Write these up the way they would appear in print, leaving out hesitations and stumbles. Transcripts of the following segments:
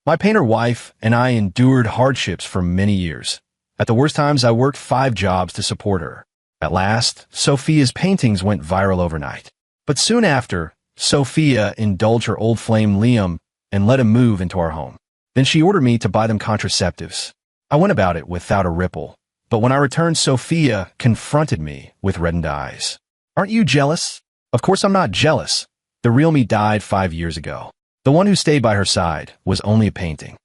My painter wife and I endured hardships for many years. At the worst times, I worked 5 jobs to support her. At last, Sophia's paintings went viral overnight. But soon after, Sophia indulged her old flame Liam and let him move into our home. Then she ordered me to buy them contraceptives. I went about it without a ripple. But when I returned, Sophia confronted me with reddened eyes. Aren't you jealous? Of course I'm not jealous. The real me died 5 years ago. The one who stayed by her side was only a painting.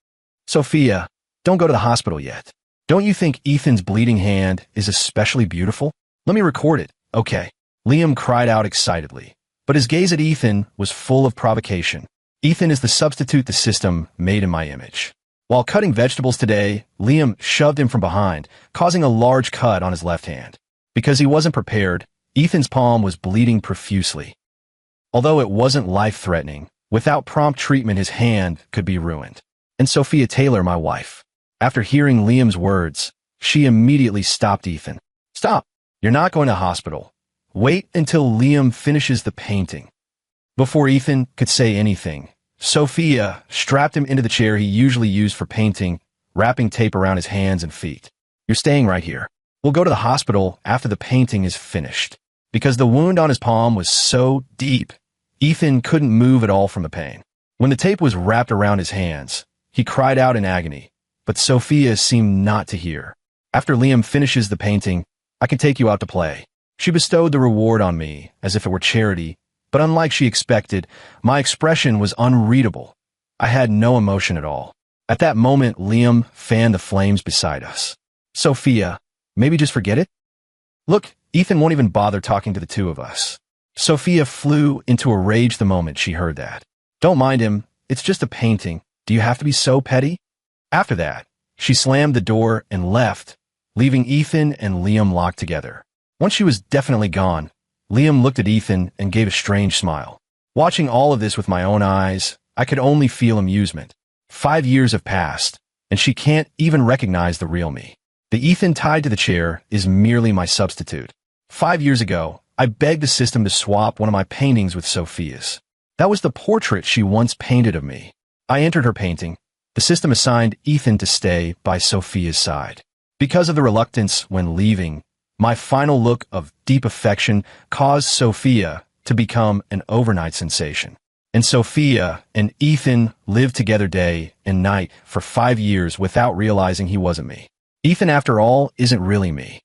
Sophia, don't go to the hospital yet. Don't you think Ethan's bleeding hand is especially beautiful? Let me record it, okay? Liam cried out excitedly, but his gaze at Ethan was full of provocation. Ethan is the substitute the system made in my image. While cutting vegetables today, Liam shoved him from behind, causing a large cut on his left hand. Because he wasn't prepared, Ethan's palm was bleeding profusely. Although it wasn't life-threatening, without prompt treatment his hand could be ruined. And Sophia Taylor, my wife, after hearing Liam's words, she immediately stopped Ethan. Stop. You're not going to hospital. Wait until Liam finishes the painting. Before Ethan could say anything, Sophia strapped him into the chair he usually used for painting, wrapping tape around his hands and feet. You're staying right here. We'll go to the hospital after the painting is finished. Because the wound on his palm was so deep, Ethan couldn't move at all from the pain. When the tape was wrapped around his hands, he cried out in agony, but Sophia seemed not to hear. After Liam finishes the painting, I can take you out to play. She bestowed the reward on me as if it were charity, but unlike she expected, my expression was unreadable. I had no emotion at all. At that moment, Liam fanned the flames beside us. Sophia, maybe just forget it? Look, Ethan won't even bother talking to the two of us. Sophia flew into a rage the moment she heard that. Don't mind him, it's just a painting. Do you have to be so petty? After that, she slammed the door and left, leaving Ethan and Liam locked together. Once she was definitely gone, Liam looked at Ethan and gave a strange smile. Watching all of this with my own eyes, I could only feel amusement. 5 years have passed, and she can't even recognize the real me. The Ethan tied to the chair is merely my substitute. 5 years ago, I begged the system to swap one of my paintings with Sophia's. That was the portrait she once painted of me. I entered her painting. The system assigned Ethan to stay by Sophia's side. Because of the reluctance when leaving, my final look of deep affection caused Sophia to become an overnight sensation. And Sophia and Ethan lived together day and night for 5 years without realizing he wasn't me. Ethan, after all, isn't really me.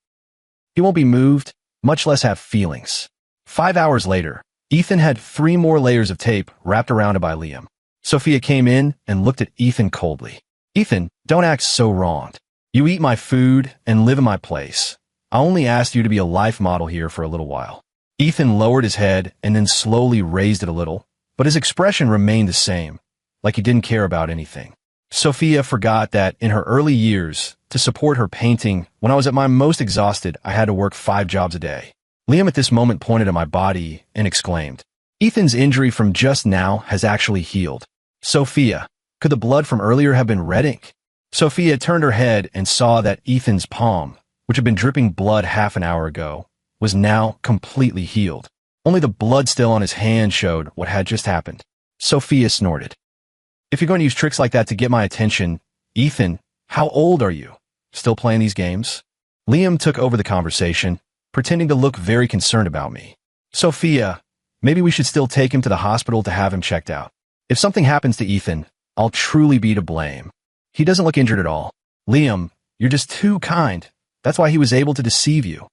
He won't be moved, much less have feelings. 5 hours later, Ethan had 3 more layers of tape wrapped around it by Liam. Sophia came in and looked at Ethan coldly. Ethan, don't act so wronged. You eat my food and live in my place. I only asked you to be a life model here for a little while. Ethan lowered his head and then slowly raised it a little, but his expression remained the same, like he didn't care about anything. Sophia forgot that in her early years, to support her painting, when I was at my most exhausted, I had to work 5 jobs a day. Liam at this moment pointed at my body and exclaimed, Ethan's injury from just now has actually healed. Sophia, could the blood from earlier have been red ink? Sophia turned her head and saw that Ethan's palm, which had been dripping blood half an hour ago, was now completely healed. Only the blood still on his hand showed what had just happened. Sophia snorted. If you're going to use tricks like that to get my attention, Ethan, how old are you? Still playing these games? Liam took over the conversation, pretending to look very concerned about me. Sophia, maybe we should still take him to the hospital to have him checked out. If something happens to Ethan, I'll truly be to blame. He doesn't look injured at all. Liam, you're just too kind. That's why he was able to deceive you.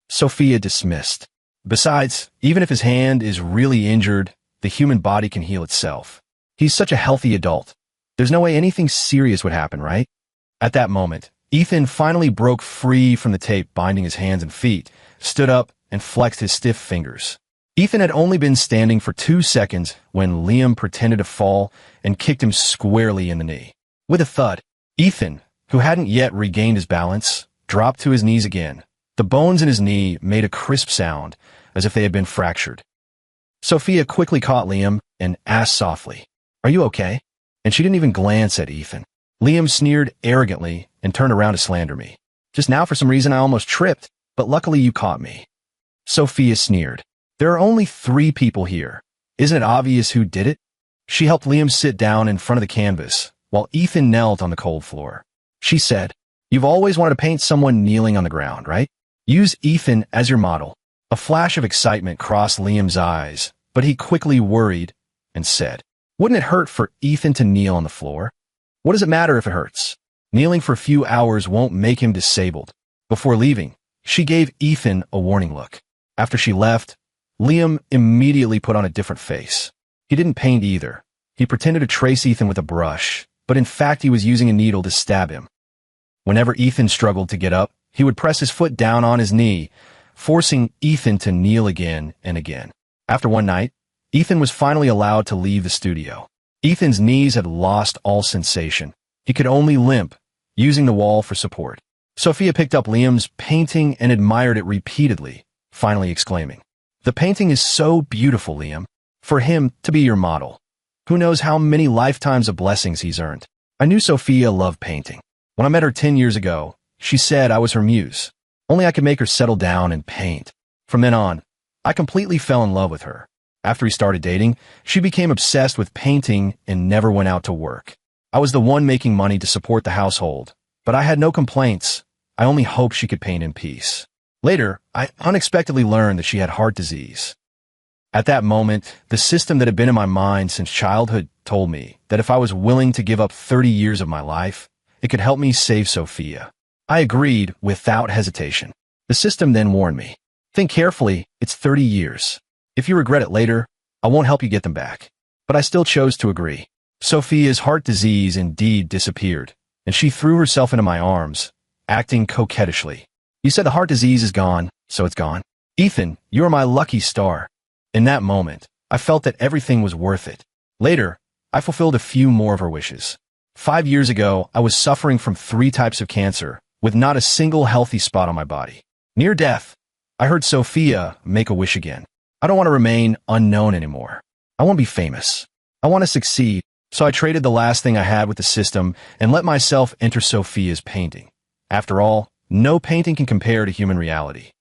Sophia dismissed. Besides, even if his hand is really injured, the human body can heal itself. He's such a healthy adult. There's no way anything serious would happen, right? At that moment, Ethan finally broke free from the tape binding his hands and feet, stood up, and flexed his stiff fingers. Ethan had only been standing for 2 seconds when Liam pretended to fall and kicked him squarely in the knee. With a thud, Ethan, who hadn't yet regained his balance, dropped to his knees again. The bones in his knee made a crisp sound, as if they had been fractured. Sophia quickly caught Liam and asked softly, "Are you okay?" And she didn't even glance at Ethan. Liam sneered arrogantly and turned around to slander me. "Just now, for some reason, I almost tripped, but luckily you caught me." Sophia sneered. "There are only 3 people here. Isn't it obvious who did it?" She helped Liam sit down in front of the canvas, while Ethan knelt on the cold floor. She said, "You've always wanted to paint someone kneeling on the ground, right? Use Ethan as your model." A flash of excitement crossed Liam's eyes, but he quickly worried and said, "Wouldn't it hurt for Ethan to kneel on the floor? What does it matter if it hurts? Kneeling for a few hours won't make him disabled." Before leaving, she gave Ethan a warning look. After she left, Liam immediately put on a different face. He didn't paint either. He pretended to trace Ethan with a brush, but in fact he was using a needle to stab him. Whenever Ethan struggled to get up, he would press his foot down on his knee, forcing Ethan to kneel again and again. After one night, Ethan was finally allowed to leave the studio. Ethan's knees had lost all sensation. He could only limp, using the wall for support. Sophia picked up Liam's painting and admired it repeatedly, finally exclaiming, "The painting is so beautiful, Liam. For him to be your model. Who knows how many lifetimes of blessings he's earned." I knew Sophia loved painting. When I met her 10 years ago, she said I was her muse. Only I could make her settle down and paint. From then on, I completely fell in love with her. After we started dating, she became obsessed with painting and never went out to work. I was the one making money to support the household, but I had no complaints. I only hoped she could paint in peace. Later, I unexpectedly learned that she had heart disease. At that moment, the system that had been in my mind since childhood told me that if I was willing to give up 30 years of my life, it could help me save Sophia. I agreed without hesitation. The system then warned me, "Think carefully, it's 30 years. If you regret it later, I won't help you get them back." But I still chose to agree. Sophia's heart disease indeed disappeared, and she threw herself into my arms, acting coquettishly. "You said the heart disease is gone, so it's gone. Ethan, you are my lucky star." In that moment, I felt that everything was worth it. Later, I fulfilled a few more of her wishes. 5 years ago, I was suffering from 3 types of cancer, with not a single healthy spot on my body. Near death, I heard Sophia make a wish again. "I don't want to remain unknown anymore. I want to be famous. I want to succeed." So I traded the last thing I had with the system and let myself enter Sophia's painting. After all, no painting can compare to human reality.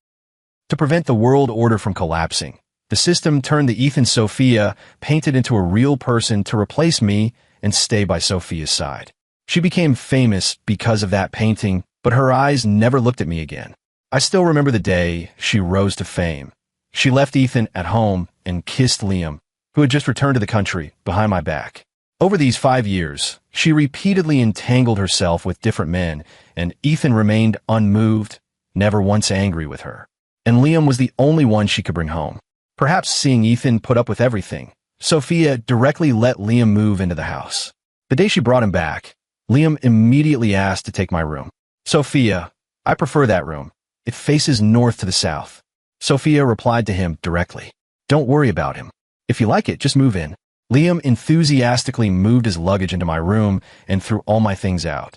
To prevent the world order from collapsing, the system turned the Ethan Sophia painted into a real person to replace me and stay by Sophia's side. She became famous because of that painting, but her eyes never looked at me again. I still remember the day she rose to fame. She left Ethan at home and kissed Liam, who had just returned to the country, behind my back. Over these 5 years, she repeatedly entangled herself with different men, and Ethan remained unmoved, never once angry with her. And Liam was the only one she could bring home. Perhaps seeing Ethan put up with everything, Sophia directly let Liam move into the house. The day she brought him back, Liam immediately asked to take my room. "Sophia, I prefer that room. It faces north to the south." Sophia replied to him directly, "Don't worry about him. If you like it, just move in." Liam enthusiastically moved his luggage into my room and threw all my things out.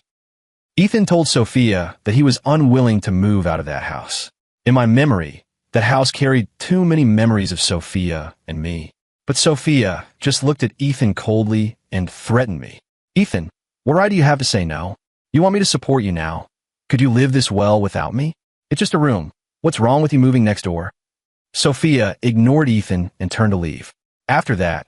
Ethan told Sophia that he was unwilling to move out of that house. In my memory, that house carried too many memories of Sophia and me. But Sophia just looked at Ethan coldly and threatened me. "Ethan, what right do you have to say no? You want me to support you now? Could you live this well without me? It's just a room. What's wrong with you moving next door?" Sophia ignored Ethan and turned to leave. After that,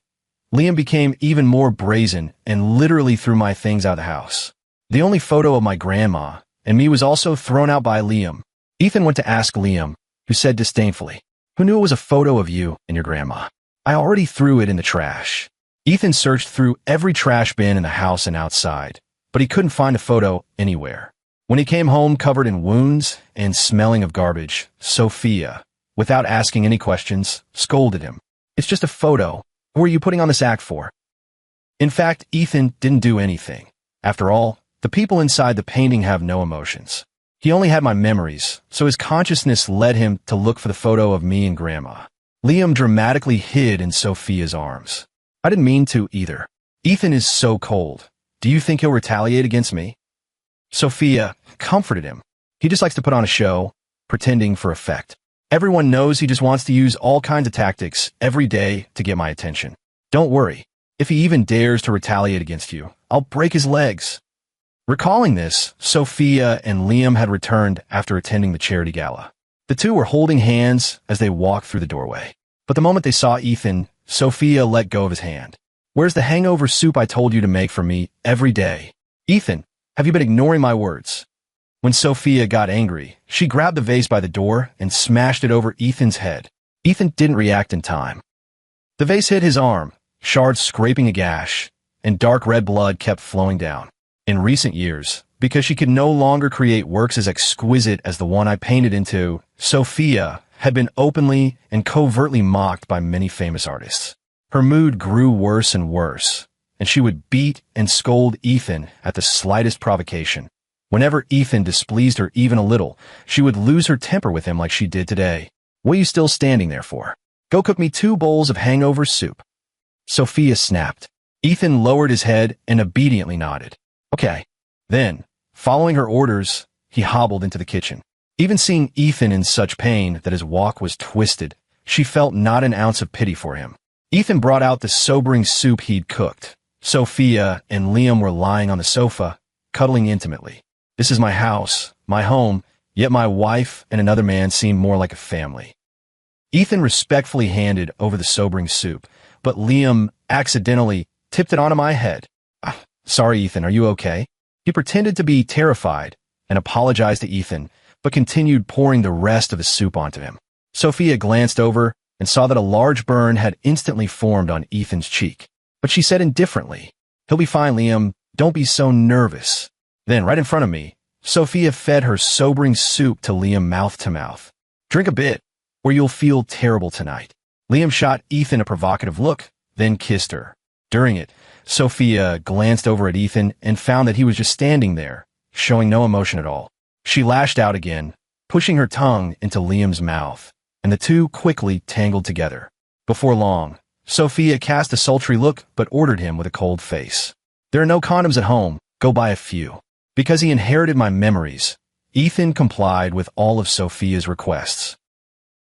Liam became even more brazen and literally threw my things out of the house. The only photo of my grandma and me was also thrown out by Liam. Ethan went to ask Liam, who said disdainfully, "Who knew it was a photo of you and your grandma? I already threw it in the trash." Ethan searched through every trash bin in the house and outside, but he couldn't find a photo anywhere. When he came home covered in wounds and smelling of garbage, Sophia, without asking any questions, scolded him. "It's just a photo. Who are you putting on this act for?" In fact, Ethan didn't do anything. After all, the people inside the painting have no emotions. He only had my memories, so his consciousness led him to look for the photo of me and Grandma. Liam dramatically hid in Sophia's arms. "I didn't mean to either. Ethan is so cold. Do you think he'll retaliate against me?" Sophia comforted him. "He just likes to put on a show, pretending for effect. Everyone knows he just wants to use all kinds of tactics every day to get my attention. Don't worry. If he even dares to retaliate against you, I'll break his legs." Recalling this, Sophia and Liam had returned after attending the charity gala. The two were holding hands as they walked through the doorway. But the moment they saw Ethan, Sophia let go of his hand. Where's the hangover soup I told you to make for me every day? Ethan, have you been ignoring my words? When Sophia got angry, she grabbed the vase by the door and smashed it over Ethan's head. Ethan didn't react in time. The vase hit his arm, shards scraping a gash, and dark red blood kept flowing down. In recent years, because she could no longer create works as exquisite as the one I painted into, Sophia had been openly and covertly mocked by many famous artists. Her mood grew worse and worse, and she would beat and scold Ethan at the slightest provocation. Whenever Ethan displeased her even a little, she would lose her temper with him like she did today. What are you still standing there for? Go cook me 2 bowls of hangover soup. Sophia snapped. Ethan lowered his head and obediently nodded. Okay. Then, following her orders, he hobbled into the kitchen. Even seeing Ethan in such pain that his walk was twisted, she felt not an ounce of pity for him. Ethan brought out the sobering soup he'd cooked. Sophia and Liam were lying on the sofa, cuddling intimately. This is my house, my home, yet my wife and another man seem more like a family. Ethan respectfully handed over the sobering soup, but Liam accidentally tipped it onto my head. Sorry, Ethan, are you okay? He pretended to be terrified and apologized to Ethan, but continued pouring the rest of the soup onto him. Sophia glanced over and saw that a large burn had instantly formed on Ethan's cheek. But she said indifferently, "He'll be fine, Liam. Don't be so nervous." Then, right in front of me, Sophia fed her sobering soup to Liam mouth to mouth. "Drink a bit, or you'll feel terrible tonight." Liam shot Ethan a provocative look, then kissed her. During it, Sophia glanced over at Ethan and found that he was just standing there, showing no emotion at all. She lashed out again, pushing her tongue into Liam's mouth, and the two quickly tangled together. Before long, Sophia cast a sultry look but ordered him with a cold face. "There are no condoms at home. Go buy a few." Because he inherited my memories, Ethan complied with all of Sophia's requests.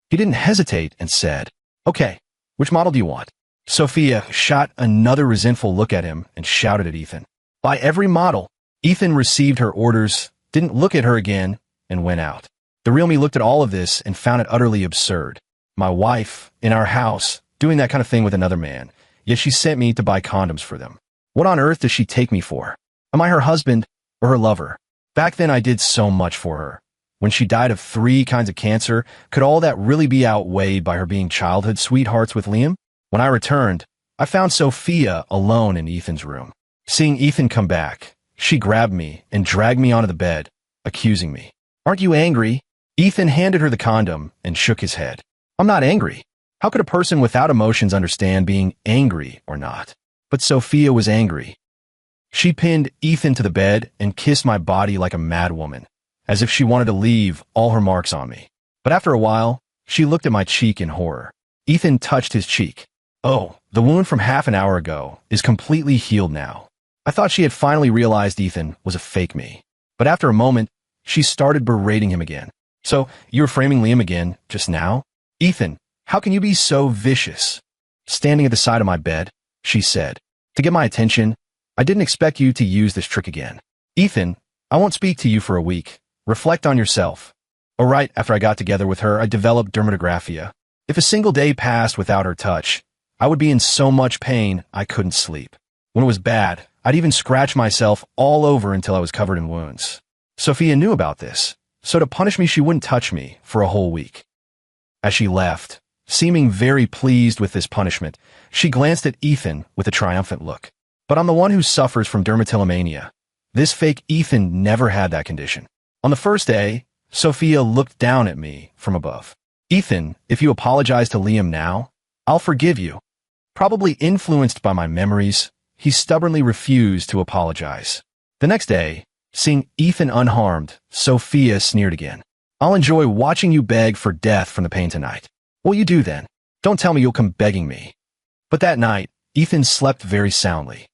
He didn't hesitate and said, "Okay, which model do you want?" Sophia shot another resentful look at him and shouted at Ethan, "Buy every model." Ethan received her orders, didn't look at her again, and went out. The real me looked at all of this and found it utterly absurd. My wife, in our house, doing that kind of thing with another man, yet she sent me to buy condoms for them. What on earth does she take me for? Am I her husband or her lover? Back then I did so much for her. When she died of 3 kinds of cancer, could all that really be outweighed by her being childhood sweethearts with Liam? When I returned, I found Sophia alone in Ethan's room. Seeing Ethan come back, she grabbed me and dragged me onto the bed, accusing me. "Aren't you angry?" Ethan handed her the condom and shook his head. "I'm not angry. How could a person without emotions understand being angry or not?" But Sophia was angry. She pinned Ethan to the bed and kissed my body like a mad woman, as if she wanted to leave all her marks on me. But after a while, she looked at my cheek in horror. Ethan touched his cheek. "Oh, the wound from half an hour ago is completely healed now." I thought she had finally realized Ethan was a fake me. But after a moment, she started berating him again. "So, you were framing Liam again, just now? Ethan, how can you be so vicious?" Standing at the side of my bed, she said, "To get my attention, I didn't expect you to use this trick again. Ethan, I won't speak to you for a week. Reflect on yourself." Right after I got together with her, I developed dermatographia. If a single day passed without her touch, I would be in so much pain I couldn't sleep. When it was bad, I'd even scratch myself all over until I was covered in wounds. Sophia knew about this, so to punish me she wouldn't touch me for a whole week. As she left, seeming very pleased with this punishment, she glanced at Ethan with a triumphant look. But I'm the one who suffers from dermatillomania. This fake Ethan never had that condition. On the first day, Sophia looked down at me from above. "Ethan, if you apologize to Liam now, I'll forgive you." Probably influenced by my memories, he stubbornly refused to apologize. The next day, seeing Ethan unharmed, Sophia sneered again. "I'll enjoy watching you beg for death from the pain tonight." "What will you do then? Don't tell me you'll come begging me." But that night, Ethan slept very soundly.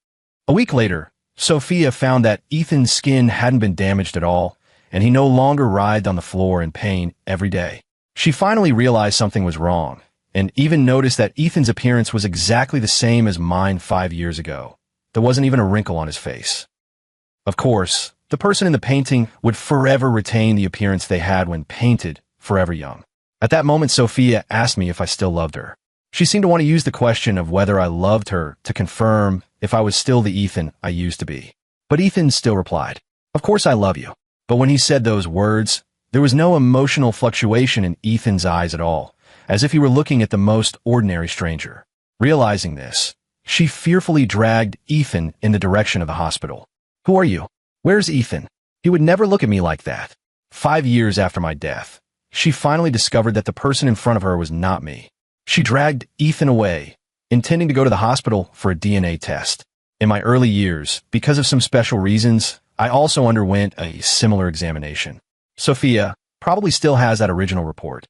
A week later, Sophia found that Ethan's skin hadn't been damaged at all, and he no longer writhed on the floor in pain every day. She finally realized something was wrong, and even noticed that Ethan's appearance was exactly the same as mine 5 years ago. There wasn't even a wrinkle on his face. Of course, the person in the painting would forever retain the appearance they had when painted, forever young. At that moment, Sophia asked me if I still loved her. She seemed to want to use the question of whether I loved her to confirm if I was still the Ethan I used to be. But Ethan still replied, "Of course I love you." But when he said those words, there was no emotional fluctuation in Ethan's eyes at all, as if he were looking at the most ordinary stranger. Realizing this, she fearfully dragged Ethan in the direction of the hospital. "Who are you? Where's Ethan? He would never look at me like that." 5 years after my death, she finally discovered that the person in front of her was not me. She dragged Ethan away, intending to go to the hospital for a DNA test. In my early years, because of some special reasons, I also underwent a similar examination. Sophia probably still has that original report.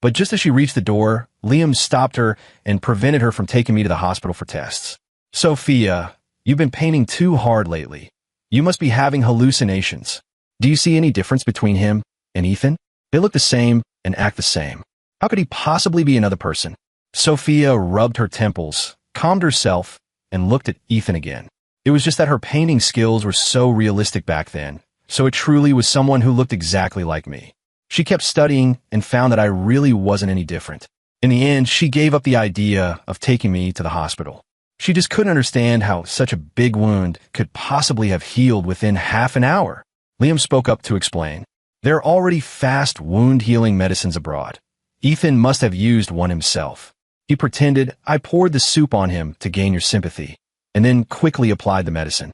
But just as she reached the door, Liam stopped her and prevented her from taking me to the hospital for tests. "Sophia, you've been painting too hard lately. You must be having hallucinations. Do you see any difference between him and Ethan? They look the same and act the same. How could he possibly be another person?" Sophia rubbed her temples, calmed herself, and looked at Ethan again. It was just that her painting skills were so realistic back then, so it truly was someone who looked exactly like me. She kept studying and found that I really wasn't any different. In the end, she gave up the idea of taking me to the hospital. She just couldn't understand how such a big wound could possibly have healed within half an hour. Liam spoke up to explain. "There are already fast wound-healing medicines abroad. Ethan must have used one himself. He pretended I poured the soup on him to gain your sympathy, and then quickly applied the medicine.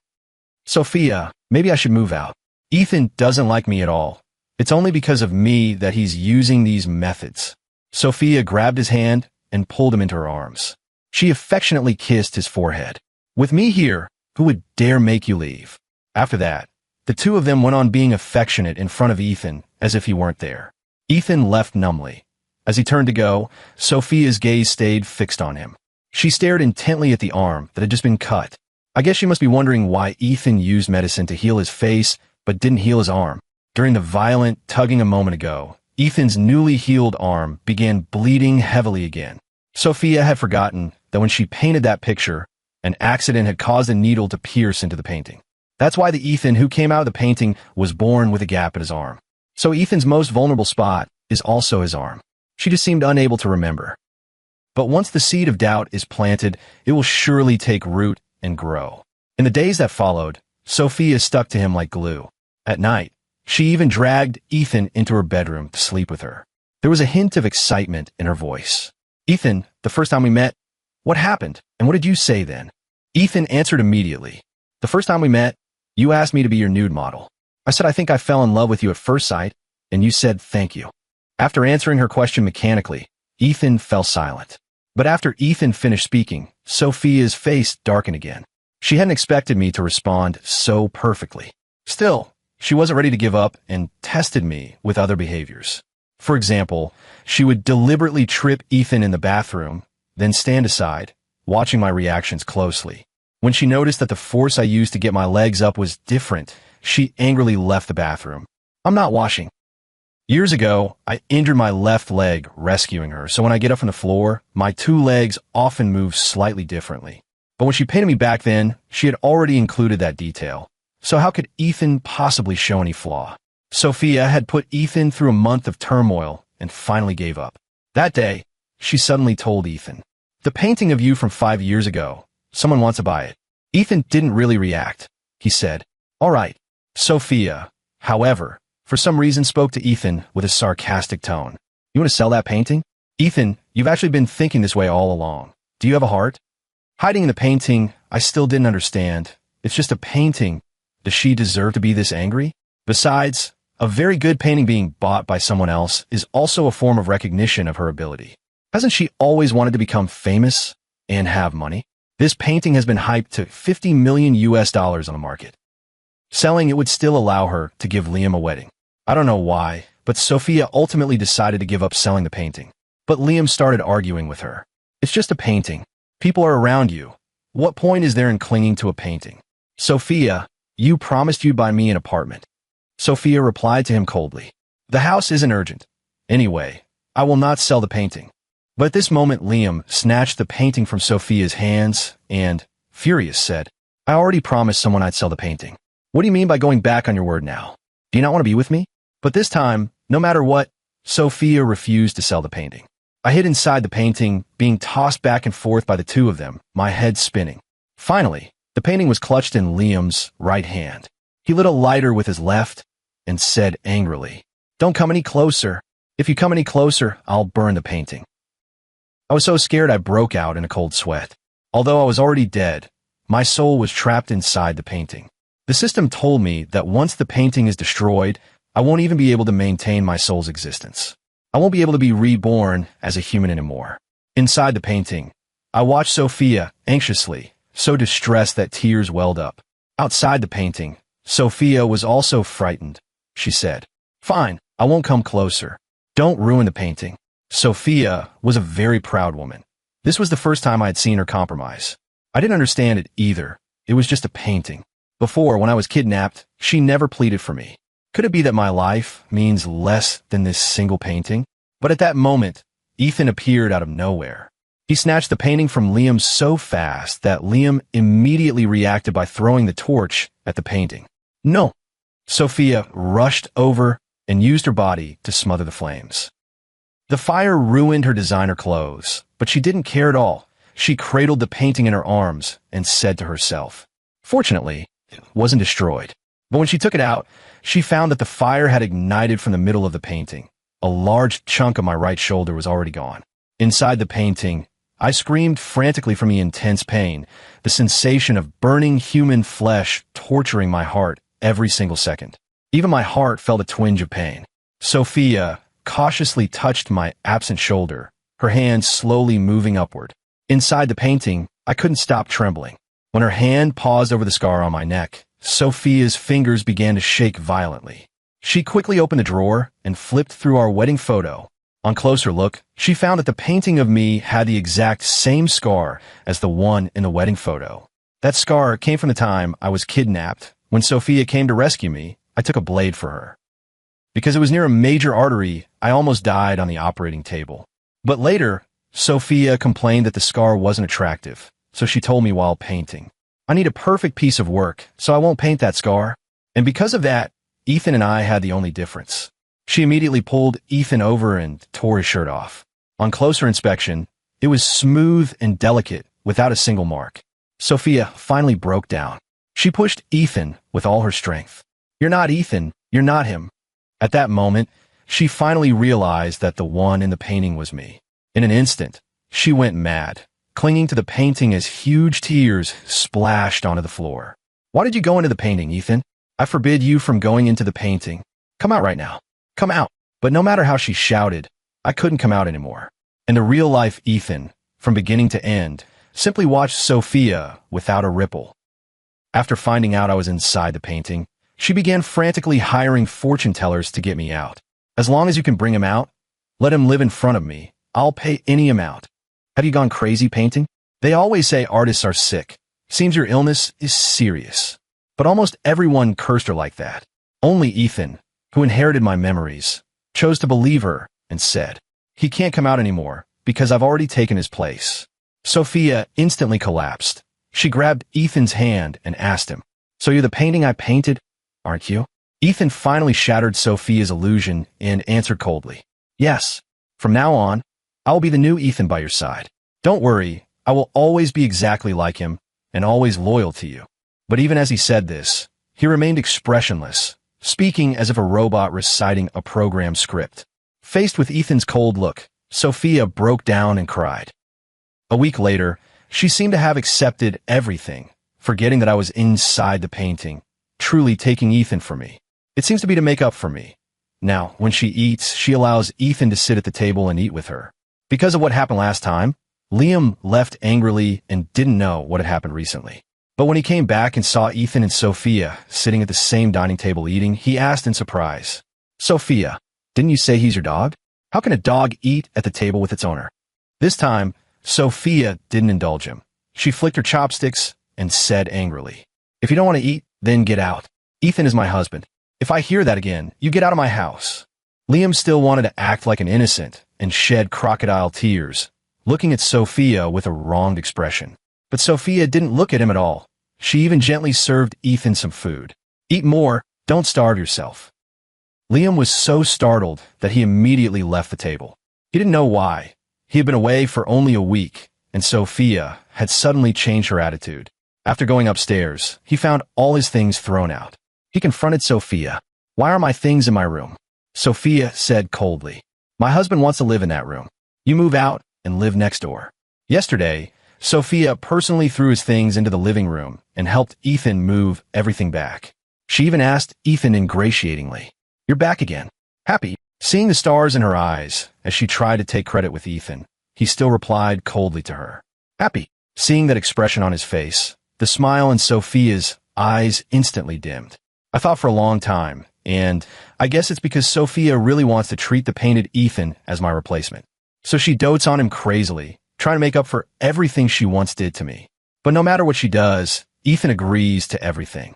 Sophia, maybe I should move out. Ethan doesn't like me at all. It's only because of me that he's using these methods." Sophia grabbed his hand and pulled him into her arms. She affectionately kissed his forehead. "With me here, who would dare make you leave?" After that, the two of them went on being affectionate in front of Ethan as if he weren't there. Ethan left numbly. As he turned to go, Sophia's gaze stayed fixed on him. She stared intently at the arm that had just been cut. I guess she must be wondering why Ethan used medicine to heal his face but didn't heal his arm. During the violent tugging a moment ago, Ethan's newly healed arm began bleeding heavily again. Sophia had forgotten that when she painted that picture, an accident had caused a needle to pierce into the painting. That's why the Ethan who came out of the painting was born with a gap in his arm. So Ethan's most vulnerable spot is also his arm. She just seemed unable to remember. But once the seed of doubt is planted, it will surely take root and grow. In the days that followed, Sophia stuck to him like glue. At night, she even dragged Ethan into her bedroom to sleep with her. There was a hint of excitement in her voice. "Ethan, the first time we met, what happened, and what did you say then?" Ethan answered immediately. "The first time we met, you asked me to be your nude model. I said I think I fell in love with you at first sight, and you said thank you." After answering her question mechanically, Ethan fell silent. But after Ethan finished speaking, Sophia's face darkened again. She hadn't expected me to respond so perfectly. Still, she wasn't ready to give up and tested me with other behaviors. For example, she would deliberately trip Ethan in the bathroom, then stand aside, watching my reactions closely. When she noticed that the force I used to get my legs up was different, she angrily left the bathroom. "I'm not washing." Years ago, I injured my left leg rescuing her, so when I get up from the floor, my two legs often move slightly differently. But when she painted me back then, she had already included that detail. So how could Ethan possibly show any flaw? Sophia had put Ethan through a month of turmoil and finally gave up. That day, she suddenly told Ethan, "The painting of you from 5 years ago, someone wants to buy it." Ethan didn't really react. He said, "All right." Sophia, however, for some reason spoke to Ethan with a sarcastic tone. "You want to sell that painting? Ethan, you've actually been thinking this way all along. Do you have a heart?" Hiding in the painting, I still didn't understand. It's just a painting. Does she deserve to be this angry? Besides, a very good painting being bought by someone else is also a form of recognition of her ability. Hasn't she always wanted to become famous and have money? This painting has been hyped to $50 million on the market. Selling it would still allow her to give Liam a wedding. I don't know why, but Sophia ultimately decided to give up selling the painting. But Liam started arguing with her. "It's just a painting. People are around you. What point is there in clinging to a painting? Sophia, you promised you'd buy me an apartment." Sophia replied to him coldly, "The house isn't urgent. Anyway, I will not sell the painting." But at this moment, Liam snatched the painting from Sophia's hands and, furious, said, "I already promised someone I'd sell the painting. What do you mean by going back on your word now? Do you not want to be with me?" But this time, no matter what, Sophia refused to sell the painting. I hid inside the painting, being tossed back and forth by the two of them, my head spinning. Finally, the painting was clutched in Liam's right hand. He lit a lighter with his left and said angrily, "Don't come any closer. If you come any closer, I'll burn the painting." I was so scared I broke out in a cold sweat. Although I was already dead, my soul was trapped inside the painting. The system told me that once the painting is destroyed, I won't even be able to maintain my soul's existence. I won't be able to be reborn as a human anymore. Inside the painting, I watched Sophia anxiously, so distressed that tears welled up. Outside the painting, Sophia was also frightened. She said, "Fine, I won't come closer. Don't ruin the painting." Sophia was a very proud woman. This was the first time I had seen her compromise. I didn't understand it either. It was just a painting. Before, when I was kidnapped, she never pleaded for me. Could it be that my life means less than this single painting? But at that moment, Ethan appeared out of nowhere. He snatched the painting from Liam so fast that Liam immediately reacted by throwing the torch at the painting. "No!" Sophia rushed over and used her body to smother the flames. The fire ruined her designer clothes, but she didn't care at all. She cradled the painting in her arms and said to herself. Fortunately, it wasn't destroyed. But when she took it out, she found that the fire had ignited from the middle of the painting. A large chunk of my right shoulder was already gone. Inside the painting, I screamed frantically from the intense pain, the sensation of burning human flesh torturing my heart every single second. Even my heart felt a twinge of pain. Sophia cautiously touched my absent shoulder, her hand slowly moving upward. Inside the painting, I couldn't stop trembling. When her hand paused over the scar on my neck, Sophia's fingers began to shake violently. She quickly opened the drawer and flipped through our wedding photo. On closer look, she found that the painting of me had the exact same scar as the one in the wedding photo. That scar came from the time I was kidnapped. When Sophia came to rescue me, I took a blade for her. Because it was near a major artery, I almost died on the operating table. But later, Sophia complained that the scar wasn't attractive, so she told me while painting, "I need a perfect piece of work, so I won't paint that scar." And because of that, Ethan and I had the only difference. She immediately pulled Ethan over and tore his shirt off. On closer inspection, it was smooth and delicate without a single mark. Sophia finally broke down. She pushed Ethan with all her strength. "You're not Ethan, you're not him." At that moment, she finally realized that the one in the painting was me. In an instant, she went mad, clinging to the painting as huge tears splashed onto the floor. "Why did you go into the painting, Ethan? I forbid you from going into the painting. Come out right now. Come out." But no matter how she shouted, I couldn't come out anymore. And the real-life Ethan, from beginning to end, simply watched Sophia without a ripple. After finding out I was inside the painting, she began frantically hiring fortune tellers to get me out. "As long as you can bring him out, let him live in front of me. I'll pay any amount." "Have you gone crazy painting? They always say artists are sick. Seems your illness is serious." But almost everyone cursed her like that. Only Ethan, who inherited my memories, chose to believe her and said, "He can't come out anymore because I've already taken his place." Sophia instantly collapsed. She grabbed Ethan's hand and asked him, "So you're the painting I painted, aren't you?" Ethan finally shattered Sophia's illusion and answered coldly, "Yes. From now on, I will be the new Ethan by your side. Don't worry, I will always be exactly like him and always loyal to you." But even as he said this, he remained expressionless, speaking as if a robot reciting a program script. Faced with Ethan's cold look, Sophia broke down and cried. A week later, she seemed to have accepted everything, forgetting that I was inside the painting, truly taking Ethan for me. It seems to be to make up for me. Now, when she eats, she allows Ethan to sit at the table and eat with her. Because of what happened last time, Liam left angrily and didn't know what had happened recently. But when he came back and saw Ethan and Sophia sitting at the same dining table eating, he asked in surprise, "Sophia, didn't you say he's your dog? How can a dog eat at the table with its owner?" This time, Sophia didn't indulge him. She flicked her chopsticks and said angrily, "If you don't want to eat, then get out. Ethan is my husband. If I hear that again, you get out of my house." Liam still wanted to act like an innocent and shed crocodile tears, looking at Sophia with a wronged expression. But Sophia didn't look at him at all. She even gently served Ethan some food. "Eat more, don't starve yourself." Liam was so startled that he immediately left the table. He didn't know why. He had been away for only a week, and Sophia had suddenly changed her attitude. After going upstairs, he found all his things thrown out. He confronted Sophia. "Why are my things in my room?" Sophia said coldly, "My husband wants to live in that room. You move out and live next door." Yesterday, Sophia personally threw his things into the living room and helped Ethan move everything back. She even asked Ethan ingratiatingly, "You're back again. Happy?" Seeing the stars in her eyes as she tried to take credit with Ethan, he still replied coldly to her, "Happy." Seeing that expression on his face, the smile in Sophia's eyes instantly dimmed. I thought for a long time, and I guess it's because Sophia really wants to treat the painted Ethan as my replacement. So she dotes on him crazily, trying to make up for everything she once did to me. But no matter what she does, Ethan agrees to everything.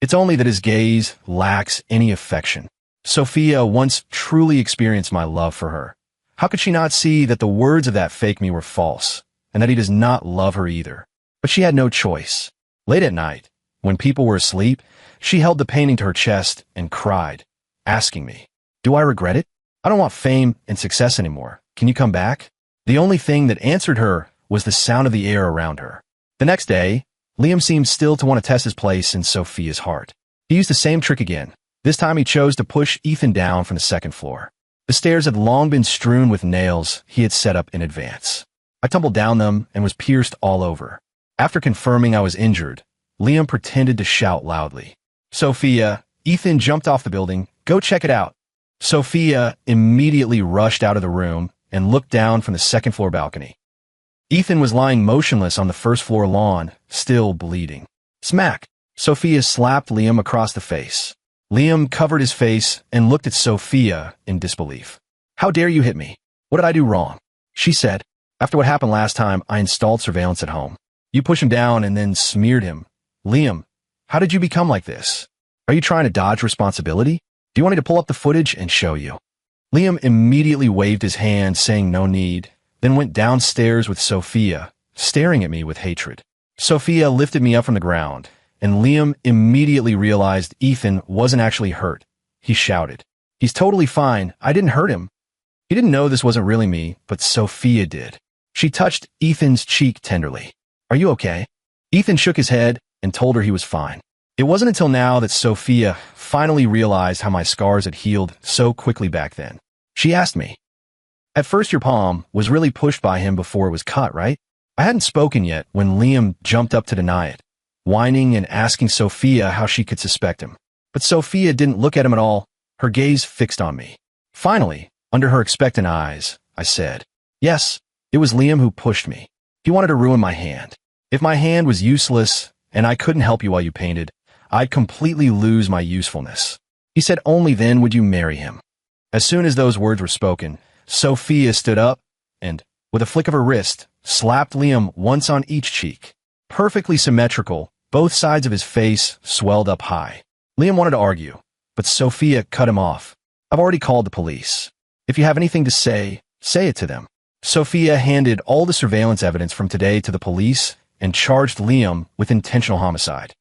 It's only that his gaze lacks any affection. Sophia once truly experienced my love for her. How could she not see that the words of that fake me were false, and that he does not love her either? But she had no choice. Late at night, when people were asleep, she held the painting to her chest and cried, asking me, "Do I regret it? I don't want fame and success anymore. Can you come back?" The only thing that answered her was the sound of the air around her. The next day, Liam seemed still to want to test his place in Sophia's heart. He used the same trick again. This time he chose to push Ethan down from the second floor. The stairs had long been strewn with nails he had set up in advance. I tumbled down them and was pierced all over. After confirming I was injured, Liam pretended to shout loudly, "Sophia, Ethan jumped off the building. Go check it out." Sophia immediately rushed out of the room and looked down from the second floor balcony. Ethan was lying motionless on the first floor lawn, still bleeding. Smack! Sophia slapped Liam across the face. Liam covered his face and looked at Sophia in disbelief. "How dare you hit me? What did I do wrong?" She said, "After what happened last time, I installed surveillance at home. You pushed him down and then smeared him. Liam, how did you become like this? Are you trying to dodge responsibility? Do you want me to pull up the footage and show you?" Liam immediately waved his hand, saying no need, then went downstairs with Sophia, staring at me with hatred. Sophia lifted me up from the ground, and Liam immediately realized Ethan wasn't actually hurt. He shouted, "He's totally fine. I didn't hurt him." He didn't know this wasn't really me, but Sophia did. She touched Ethan's cheek tenderly. "Are you okay?" Ethan shook his head and told her he was fine. It wasn't until now that Sophia finally realized how my scars had healed so quickly back then. She asked me, "At first your palm was really pushed by him before it was cut, right?" I hadn't spoken yet when Liam jumped up to deny it, whining and asking Sophia how she could suspect him. But Sophia didn't look at him at all, her gaze fixed on me. Finally, under her expectant eyes, I said, "Yes, it was Liam who pushed me. He wanted to ruin my hand. If my hand was useless and I couldn't help you while you painted, I'd completely lose my usefulness." He said only then would you marry him. As soon as those words were spoken, Sophia stood up and, with a flick of her wrist, slapped Liam once on each cheek. Perfectly symmetrical, both sides of his face swelled up high. Liam wanted to argue, but Sophia cut him off. "I've already called the police. If you have anything to say it to them." Sophia handed all the surveillance evidence from today to the police and charged Liam with intentional homicide.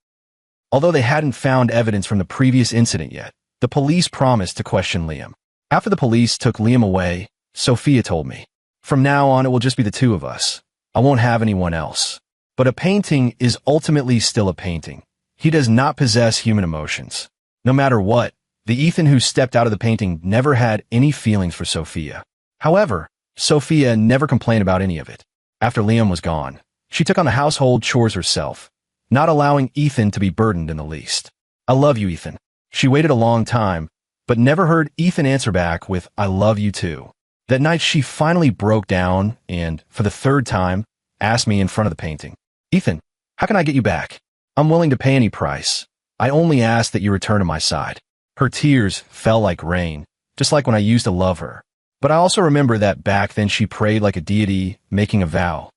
Although they hadn't found evidence from the previous incident yet, the police promised to question Liam. After the police took Liam away, Sophia told me, "From now on, it will just be the two of us. I won't have anyone else." But a painting is ultimately still a painting. He does not possess human emotions. No matter what, the Ethan who stepped out of the painting never had any feelings for Sophia. However, Sophia never complained about any of it. After Liam was gone, she took on the household chores herself, not allowing Ethan to be burdened in the least. "I love you, Ethan." She waited a long time, but never heard Ethan answer back with, "I love you too." That night she finally broke down and, for the third time, asked me in front of the painting, "Ethan, how can I get you back? I'm willing to pay any price. I only ask that you return to my side." Her tears fell like rain, just like when I used to love her. But I also remember that back then she prayed like a deity, making a vow.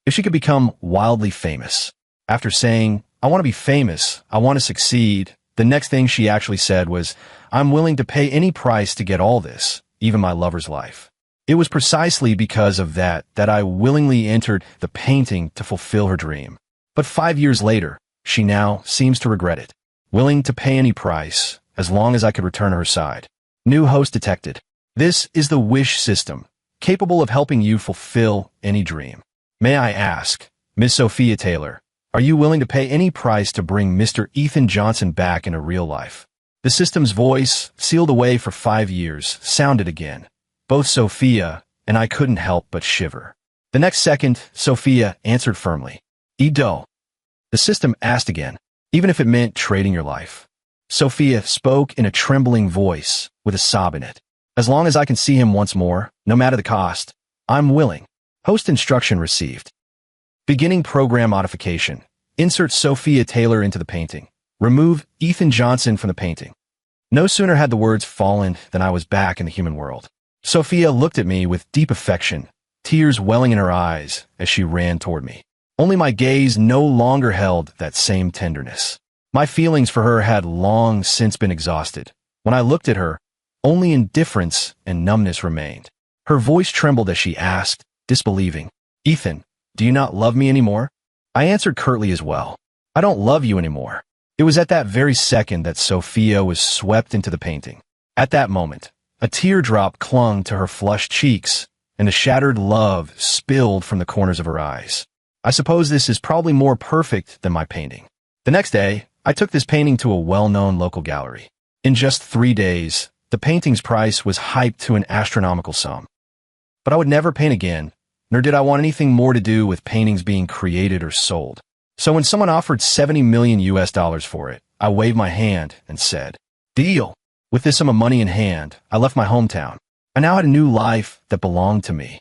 If she could become wildly famous. After saying, "I want to be famous, I want to succeed," the next thing she actually said was, "I'm willing to pay any price to get all this, even my lover's life." It was precisely because of that I willingly entered the painting to fulfill her dream. But 5 years later, she now seems to regret it. Willing to pay any price, as long as I could return to her side. New host detected. This is the wish system. capable of helping you fulfill any dream. May I ask, Miss Sophia Taylor, are you willing to pay any price to bring Mr. Ethan Johnson back into real life? The system's voice, sealed away for 5 years, sounded again. Both Sophia and I couldn't help but shiver. The next second, Sophia answered firmly. Edo. The system asked again, even if it meant trading your life. Sophia spoke in a trembling voice, with a sob in it. As long as I can see him once more, no matter the cost, I'm willing. Host instruction received. Beginning program modification. Insert Sophia Taylor into the painting. Remove Ethan Johnson from the painting. No sooner had the words fallen than I was back in the human world. Sophia looked at me with deep affection, tears welling in her eyes as she ran toward me. Only my gaze no longer held that same tenderness. My feelings for her had long since been exhausted. When I looked at her, only indifference and numbness remained. Her voice trembled as she asked, disbelieving, Ethan, do you not love me anymore? I answered curtly as well. I don't love you anymore. It was at that very second that Sophia was swept into the painting. At that moment, a teardrop clung to her flushed cheeks, and a shattered love spilled from the corners of her eyes. I suppose this is probably more perfect than my painting. The next day, I took this painting to a well-known local gallery. In just 3 days, the painting's price was hyped to an astronomical sum. But I would never paint again, nor did I want anything more to do with paintings being created or sold. So when someone offered $70 million for it, I waved my hand and said, deal. With this sum of money in hand, I left my hometown. I now had a new life that belonged to me.